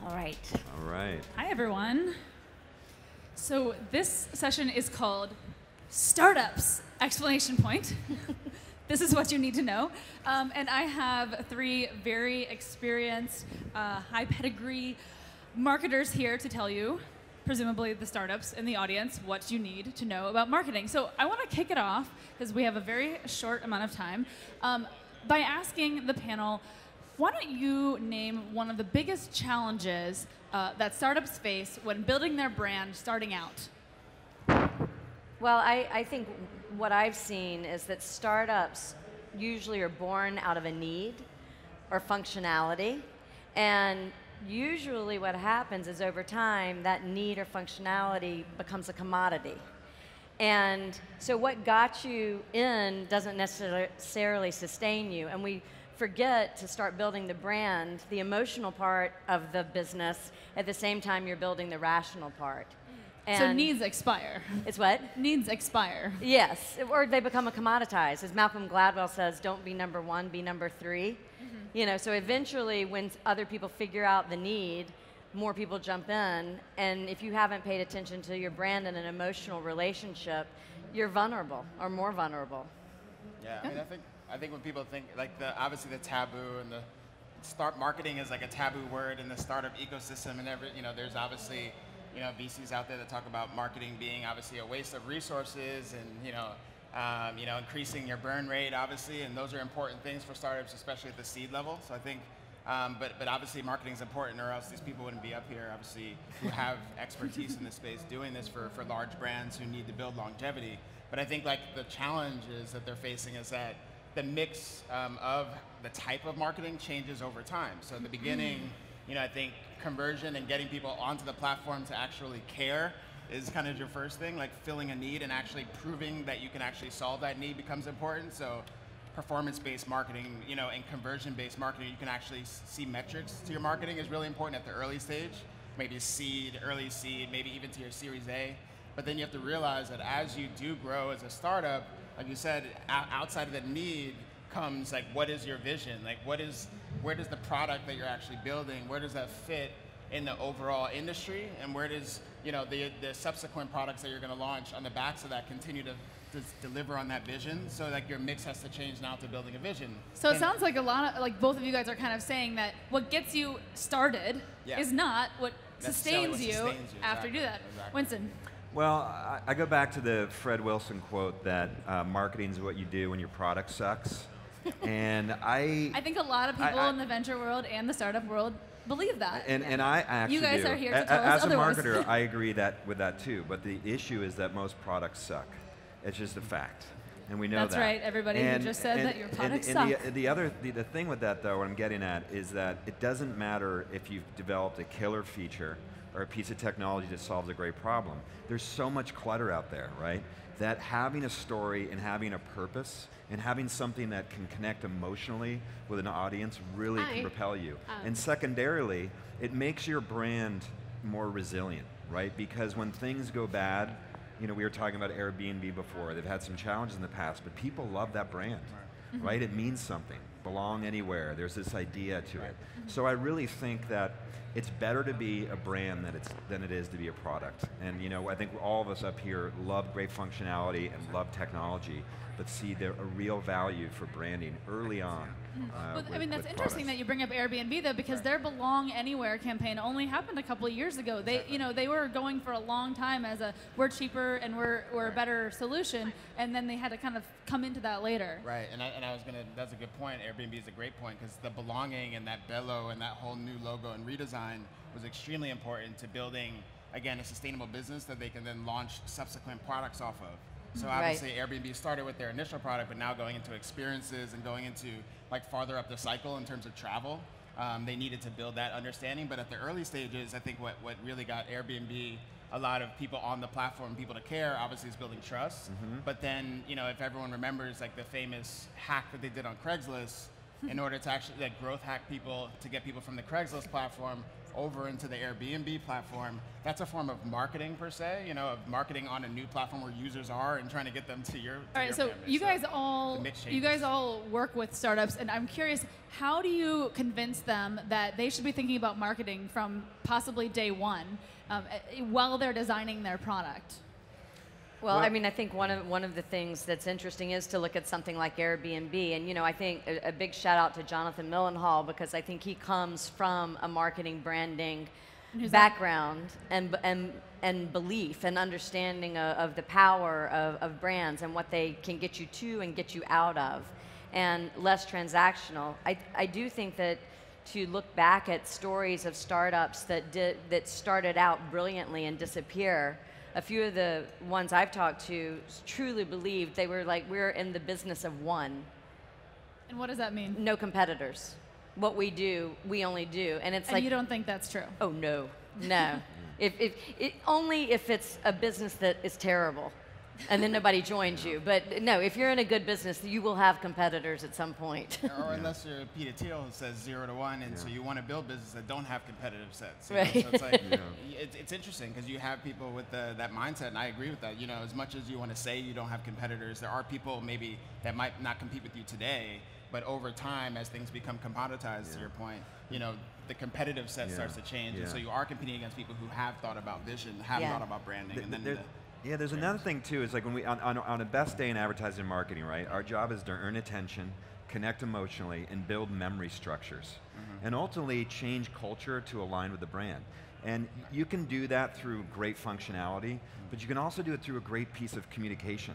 All right. All right. Hi, everyone. So this session is called Startups! Exclamation point. This is what you need to know. And I have three very experienced, high pedigree marketers here to tell you, presumably the startups in the audience, what you need to know about marketing. So I want to kick it off, because we have a very short amount of time, by asking the panel, why don't you name one of the biggest challenges that startups face when building their brand starting out? Well, I think what I've seen is that startups usually are born out of a need or functionality. And usually what happens is over time, that need or functionality becomes a commodity. And so what got you in doesn't necessarily sustain you. And we forget to start building the brand, the emotional part of the business, at the same time you're building the rational part. And so needs expire. It's what? Needs expire. Yes, or they become a commoditized. As Malcolm Gladwell says, don't be number one, be number three. Mm-hmm. You know, so eventually when other people figure out the need, more people jump in, and if you haven't paid attention to your brand and an emotional relationship, you're vulnerable, or more vulnerable. Yeah, I mean, I think when people think, like, obviously the taboo and the marketing is like a taboo word in the startup ecosystem, and there's obviously, VCs out there that talk about marketing being obviously a waste of resources and, increasing your burn rate, obviously, and those are important things for startups, especially at the seed level. So I think, but obviously marketing is important, or else these people wouldn't be up here, obviously, who have expertise in this space doing this for large brands who need to build longevity. But I think, like, the challenges that they're facing is that the mix of the type of marketing changes over time. So in the beginning, I think conversion and getting people onto the platform to actually care is kind of your first thing, like filling a need and actually proving that you can actually solve that need becomes important. So performance-based marketing, and conversion-based marketing, you can actually see metrics to your marketing is really important at the early stage, maybe seed, early seed, maybe even to your Series A. But then you have to realize that as you do grow as a startup, like you said, outside of the need comes, like, what is your vision? Like, where does the product that you're actually building, where does that fit in the overall industry? And where does, the subsequent products that you're gonna launch on the backs of that continue to deliver on that vision? So, like, your mix has to change now to building a vision. So it sounds like a lot of, like, both of you guys are kind of saying that what gets you started is not what sustains you after you do that. Exactly. Winston. Well, I go back to the Fred Wilson quote that marketing is what you do when your product sucks. And I think a lot of people in the venture world and the startup world believe that. And I actually you guys do. Are here to tell us As otherwise. a marketer, I agree with that too. But the issue is that most products suck. It's just a fact, and we know That's that. right. Everybody who just said that your products suck. The thing with that, though, what I'm getting at is that it doesn't matter if you've developed a killer feature or a piece of technology that solves a great problem. There's so much clutter out there, right? That having a story and having a purpose and having something that can connect emotionally with an audience really can propel you. And secondarily, it makes your brand more resilient, right? Because when things go bad, we were talking about Airbnb before. They've had some challenges in the past, but people love that brand, right? It means something. Belong anywhere. There's this idea to it. So I really think that it's better to be a brand than it is to be a product. And I think all of us up here love great functionality and love technology, but see a real value for branding early on. I mean, that's interesting that you bring up Airbnb, though, because their Belong Anywhere campaign only happened a couple of years ago. They, they were going for a long time as a we're cheaper and we're a better solution, and then they had to kind of come into that later. Right, and I was gonna. That's a good point. Airbnb is a great point because the belonging and that bellow and that whole new logo and redesign was extremely important to building, again, a sustainable business that they can then launch subsequent products off of. So obviously Airbnb started with their initial product, but now going into experiences and going into, like, farther up the cycle in terms of travel, they needed to build that understanding. But at the early stages, I think what really got Airbnb, a lot of people on the platform, people to care, obviously is building trust. But then, if everyone remembers, like, the famous hack that they did on Craigslist, in order to actually, like, growth hack people to get people from the Craigslist platform over into the Airbnb platform, that's a form of marketing per se, you know, of marketing on a new platform where users are and trying to get them to your. All right, so family. you guys all work with startups, and I'm curious, how do you convince them that they should be thinking about marketing from possibly day one while they're designing their product? Well, I mean, I think one of the things that's interesting is to look at something like Airbnb, and I think a big shout out to Jonathan Millenhall, because I think he comes from a marketing branding background and belief and understanding of the power of brands and what they can get you to and get you out of, and less transactional. I do think that to look back at stories of startups that started out brilliantly and disappear. A few of the ones I've talked to truly believed they were like, we're in the business of one. And what does that mean? No competitors. What we do, we only do. And it's like, you don't think that's true? Oh, no. Only if it's a business that is terrible and then nobody joins you. But no, if you're in a good business, you will have competitors at some point. Or unless you're Peter Thiel, who says 0 to 1, and so you want to build businesses that don't have competitive sets. Right. So it's like, it's interesting because you have people with that mindset, and I agree with that. As much as you want to say you don't have competitors, there are people maybe that might not compete with you today, but over time, as things become commoditized, to your point, the competitive set starts to change, and so you are competing against people who have thought about vision, have thought about branding, and then there's another thing too, is like when we, on a best day in advertising and marketing, right, our job is to earn attention, connect emotionally, and build memory structures. And ultimately change culture to align with the brand. And you can do that through great functionality, but you can also do it through a great piece of communication.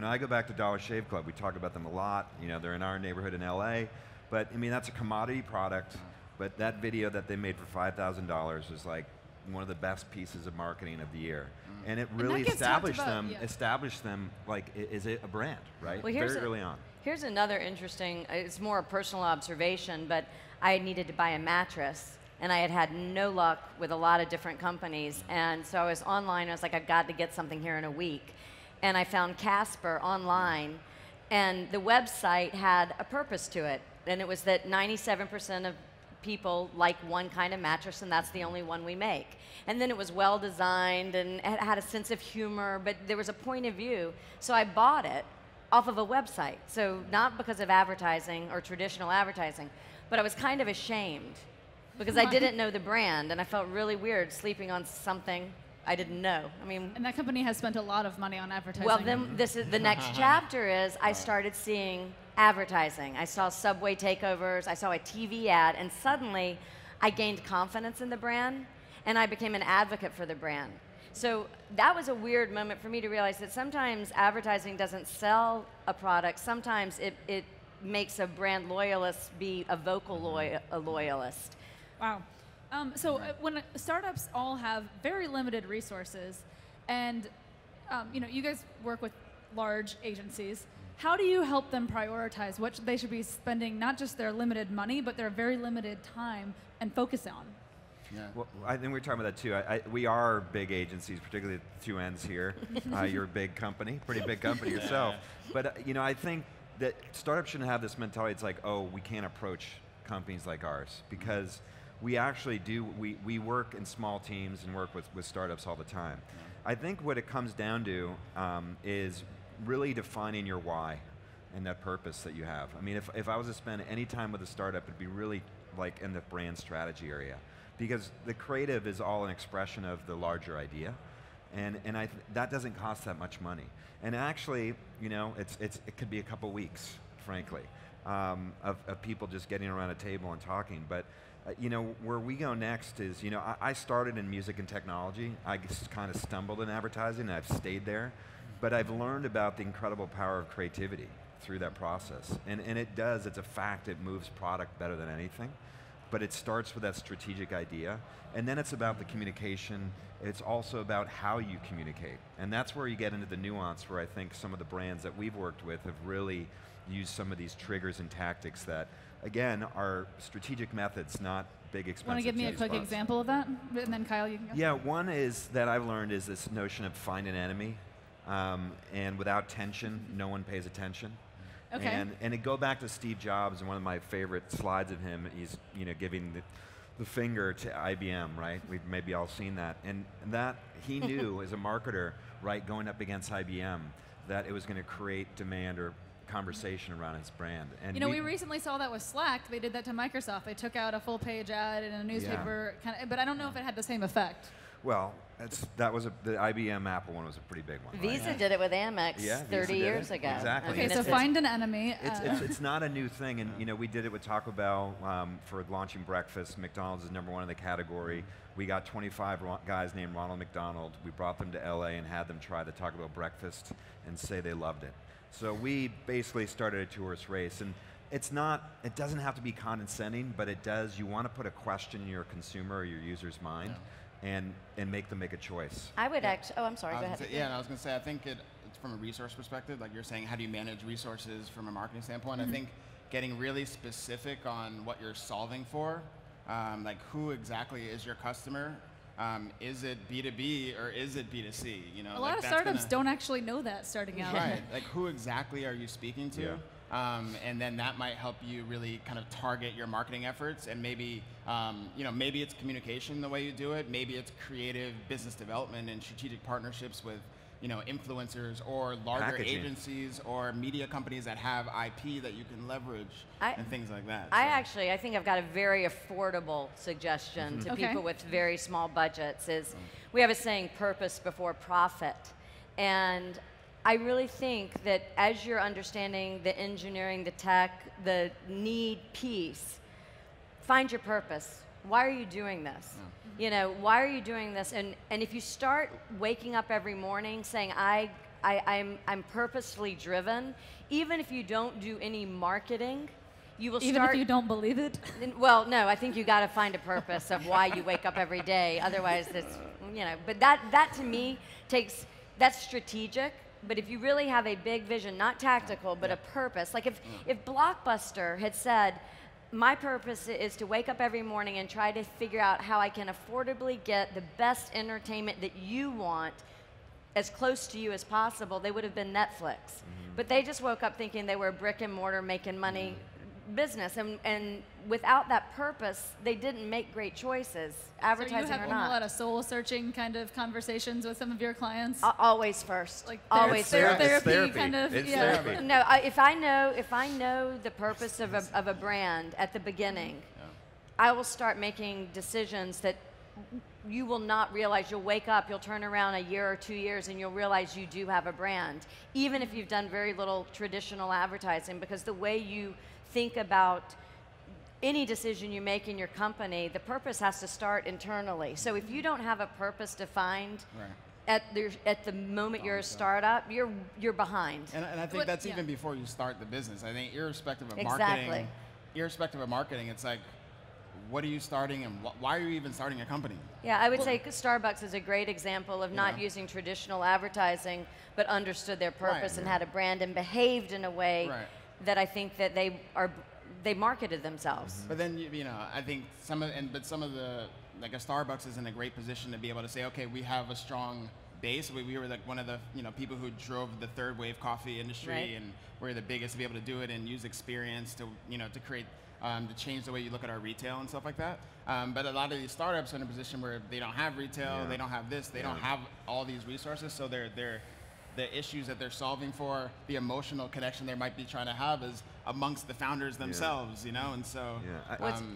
I go back to Dollar Shave Club, we talk about them a lot, they're in our neighborhood in LA, but I mean, that's a commodity product, but that video that they made for $5,000 was like one of the best pieces of marketing of the year. And it really established them like, is it a brand, right? Well, very early on. Here's another interesting, it's more a personal observation, but I needed to buy a mattress, and I had no luck with a lot of different companies, and so I was online, I was like, I've got to get something here in a week. And I found Casper online, and the website had a purpose to it, and it was that 97% of people like one kind of mattress, and that's the only one we make. And then it was well designed and it had a sense of humor, but there was a point of view. So I bought it off of a website. So not because of advertising or traditional advertising, but I was kind of ashamed because I didn't know the brand, and I felt really weird sleeping on something I didn't know. I mean, and that company has spent a lot of money on advertising. Well, then this is the next chapter is I started seeing advertising. I saw Subway takeovers, I saw a TV ad, and suddenly I gained confidence in the brand, and I became an advocate for the brand. So that was a weird moment for me to realize that sometimes advertising doesn't sell a product, sometimes it makes a brand loyalist be a vocal loyalist. Wow. When startups all have very limited resources, and you guys work with large agencies, how do you help them prioritize what they should be spending not just their limited money, but their very limited time and focus on? Yeah. Well, I think we're talking about that too. We are big agencies, particularly at the two ends here. You're a big company, pretty big company yourself. But I think that startups shouldn't have this mentality. It's like, oh, we can't approach companies like ours, because we actually do. We work in small teams and work with startups all the time. I think what it comes down to is really defining your why and that purpose that you have. I mean, if I was to spend any time with a startup, it'd be really like in the brand strategy area, because the creative is all an expression of the larger idea, and that doesn't cost that much money. And actually, it could be a couple weeks, frankly, of people just getting around a table and talking. But where we go next is, I started in music and technology. I just kind of stumbled in advertising, and I've stayed there. But I've learned about the incredible power of creativity through that process. And it's a fact, it moves product better than anything. But it starts with that strategic idea. And then it's about the communication. It's also about how you communicate. And that's where you get into the nuance, where I think some of the brands that we've worked with have really used some of these triggers and tactics that, again, are strategic methods, not big expensive. Want to give me a quick example of that? And then Kyle, you can go. Yeah, one is that I've learned is this notion of find an enemy. And without tension, no one pays attention. Okay. And it go back to Steve Jobs, and one of my favorite slides of him, he's giving the finger to IBM, right? We've maybe all seen that. And that he knew as a marketer, right, going up against IBM, that it was going to create demand or conversation around its brand. And you know, we recently saw that with Slack. They did that to Microsoft. They took out a full page ad in a newspaper, but I don't know if it had the same effect. Well, the IBM Apple one was a pretty big one. Visa right? did it with Amex Yeah, 30 years ago. Exactly. Okay, so find an enemy. It's not a new thing, and you know, we did it with Taco Bell for launching breakfast. McDonald's is #1 in the category. We got 25 guys named Ronald McDonald. We brought them to LA and had them try the Taco Bell breakfast and say they loved it. So we basically started a two-horse race, and it doesn't have to be condescending, but it does. You want to put a question in your consumer or your user's mind. Yeah. And make them make a choice. I would actually, I'm sorry, go ahead. And I was going to say, I think it's from a resource perspective, like you're saying, how do you manage resources from a marketing standpoint? I think getting really specific on what you're solving for, like who exactly is your customer? Is it B2B or is it B2C? You know, a lot of startups don't actually know that starting out. Right, like who exactly are you speaking to? Yeah. And then that might help you really kind of target your marketing efforts, and maybe, maybe it's communication the way you do it, maybe it's creative business development and strategic partnerships with, influencers or larger agencies or media companies that have IP that you can leverage and things like that. I think I've got a very affordable suggestion to people with very small budgets. We have a saying, purpose before profit, and I really think that as you're understanding the engineering, the tech, the need piece, find your purpose. Why are you doing this? Yeah. Why are you doing this? And if you start waking up every morning saying, I'm purposefully driven, even if you don't do any marketing, you will even if you don't believe it? Well, no, I think you got to find a purpose of why you wake up every day. Otherwise, but that to me that's strategic. But if you really have a big vision, not tactical, but a purpose, like if Blockbuster had said, my purpose is to wake up every morning and try to figure out how I can affordably get the best entertainment that you want as close to you as possible, they would have been Netflix. But they just woke up thinking they were a brick and mortar making money business, and without that purpose, they didn't make great choices, advertising so you have or not. a lot of soul-searching kind of conversations with some of your clients? Always first. Like always therapy kind of. It's therapy. No, if I know the purpose of a brand at the beginning, I will start making decisions that you will not realize. You'll wake up, you'll turn around a year or 2 years, and you'll realize you do have a brand, even if you've done very little traditional advertising, because the way you think about any decision you make in your company, the purpose has to start internally. So if you don't have a purpose defined at the moment you're a startup, you're behind. And I think that's even before you start the business. I think irrespective of marketing, it's like, what are you starting and why are you even starting a company? Yeah, I would say Starbucks is a great example of not using traditional advertising, but understood their purpose and had a brand and behaved in a way that I think that they marketed themselves. But then I think some of the, like a Starbucks is in a great position to be able to say, okay, we have a strong base. We were like one of the people who drove the third wave coffee industry, and we're the biggest to be able to do it and use experience to to create to change the way you look at our retail and stuff like that. But a lot of these startups are in a position where they don't have retail, they don't have this, they don't have all these resources, so the issues that they're solving for, the emotional connection they might be trying to have is amongst the founders themselves, and so.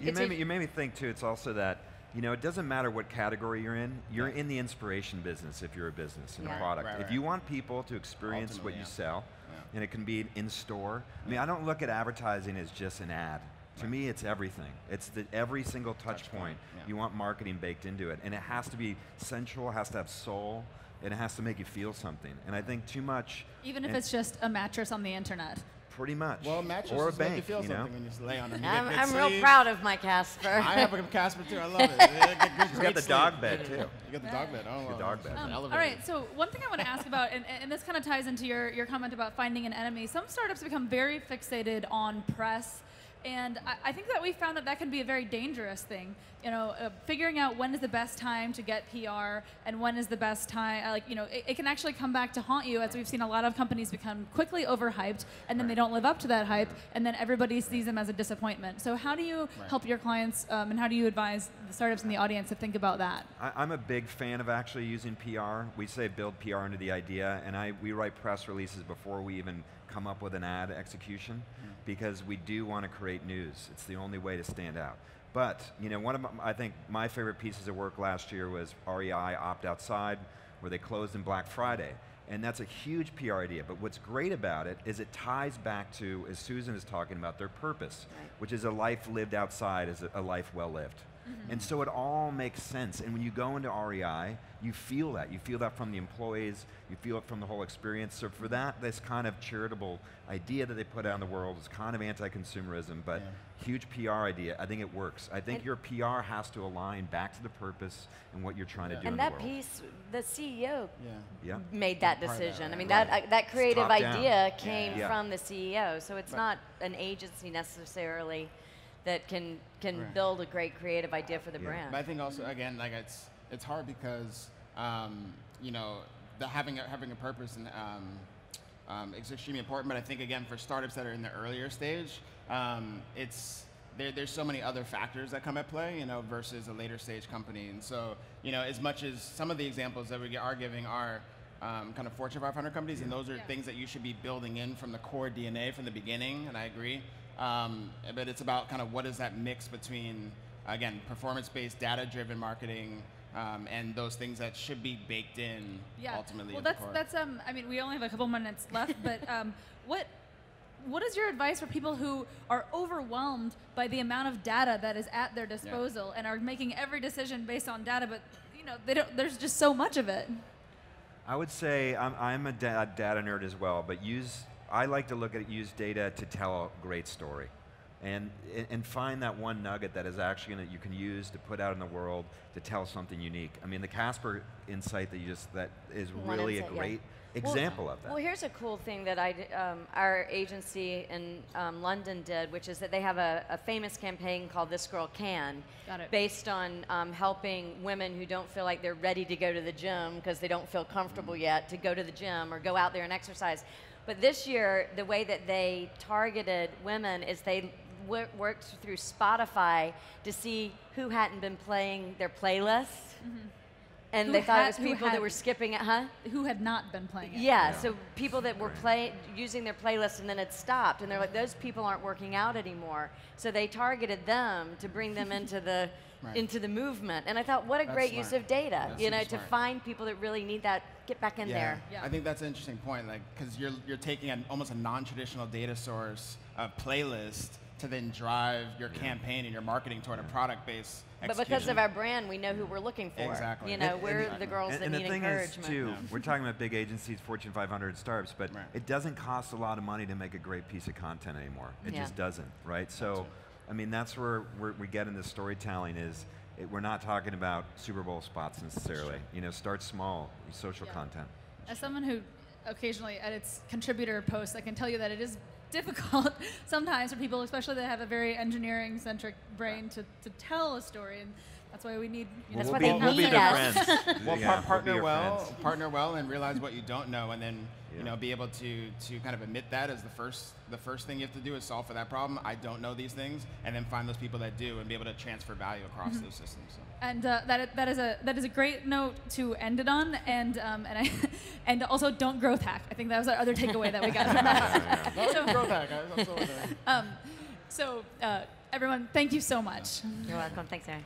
You made me think too. It's also that it doesn't matter what category you're in. You're in the inspiration business if you're a business and a product. If you want people to experience what you sell, and it can be in store. I mean, I don't look at advertising as just an ad. To me, it's everything. It's every single touch point. You want marketing baked into it, and it has to be sensual. It has to have soul. And it has to make you feel something. And I think too much. Even if it's just a mattress on the internet. Pretty much. Well, a mattress or a just bank, make you feel something when you lay on them. I'm real proud of my Casper. I have a Casper too. I love it. She's got the dog bed too. You got the dog bed. Oh, the dog bed. All right. So one thing I want to ask about, and this kind of ties into your comment about finding an enemy. Some startups become very fixated on press And I think that we found that that can be a very dangerous thing. You know, figuring out when is the best time to get PR and when is the best time, like, you know, it can actually come back to haunt you, as we've seen a lot of companies become quickly overhyped, and then they don't live up to that hype, and then everybody sees them as a disappointment. So how do you help your clients, and how do you advise the startups in the audience to think about that? I'm a big fan of actually using PR. We say build PR into the idea, and we write press releases before we even come up with an ad execution, because we do want to create news. It's the only way to stand out. But, you know, I think my favorite pieces of work last year was REI Opt Outside, where they closed in Black Friday. And that's a huge PR idea, but what's great about it is it ties back to, as Susan is talking about, their purpose, which is a life lived outside is a life well lived. And so it all makes sense. And when you go into REI, you feel that. You feel that from the employees, you feel it from the whole experience. So for that, this kind of charitable idea that they put out in the world is kind of anti-consumerism, but huge PR idea. I think it works. I think your PR has to align back to the purpose and what you're trying to do in the world. And that piece, the CEO made that decision. I mean, that creative top-down idea came from the CEO, so it's not an agency necessarily that can build a great creative idea for the brand. But I think also, again, like it's hard because you know, having a purpose and it's extremely important. But I think, again, for startups that are in the earlier stage, there's so many other factors that come at play, you know, versus a later stage company. And so, you know, as much as some of the examples that we are giving are kind of Fortune 500 companies, and those are things that you should be building in from the core DNA from the beginning, and I agree. But it's about kind of what is that mix between, again, performance-based, data-driven marketing, and those things that should be baked in ultimately. Well, that's I mean, we only have a couple minutes left, but what is your advice for people who are overwhelmed by the amount of data that is at their disposal and are making every decision based on data, but you know, there's just so much of it? I would say I'm a data nerd as well, but I like to use data to tell a great story, and find that one nugget that is actually you can use to put out in the world to tell something unique. I mean, the Casper insight that is really a great example of that. Well, here's a cool thing that our agency in London did, which is that they have a famous campaign called This Girl Can, based on helping women who don't feel like they're ready to go to the gym because they don't feel comfortable yet to go to the gym or go out there and exercise. But this year, the way that they targeted women is they worked through Spotify to see who hadn't been playing their playlists. And they thought it was people that were skipping it, Who had not been playing it. Yeah, so people that were using their playlist and then it stopped. And they're like, those people aren't working out anymore. So they targeted them to bring them into the into the movement. And I thought, what a great use of data, you know, to find people that really need that, get back in there. I think that's an interesting point, like, because you're taking almost a non-traditional data source, a playlist, to then drive your campaign and your marketing toward a product-based execution. But because of our brand, we know who we're looking for. Exactly. You know, we're the girls that need encouragement. And the thing is, too, we're talking about big agencies, Fortune 500 startups, but it doesn't cost a lot of money to make a great piece of content anymore. It just doesn't, right? So, I mean, that's where we get into storytelling is, we're not talking about Super Bowl spots necessarily. You know, start small, social content. As someone who occasionally edits contributor posts, I can tell you that it is difficult sometimes for people, especially that have a very engineering-centric brain, to tell a story, and that's why we need. You know, we'll be their friends. Well, partner well, and realize what you don't know, and then you know, be able to kind of admit that as the first thing you have to do is solve for that problem. I don't know these things, and then find those people that do, and be able to transfer value across those systems. So. And that is a great note to end it on, and also don't growth hack. I think that was our other takeaway that we got from that. Growth hack. So everyone, thank you so much. You're welcome. Thanks, Erin.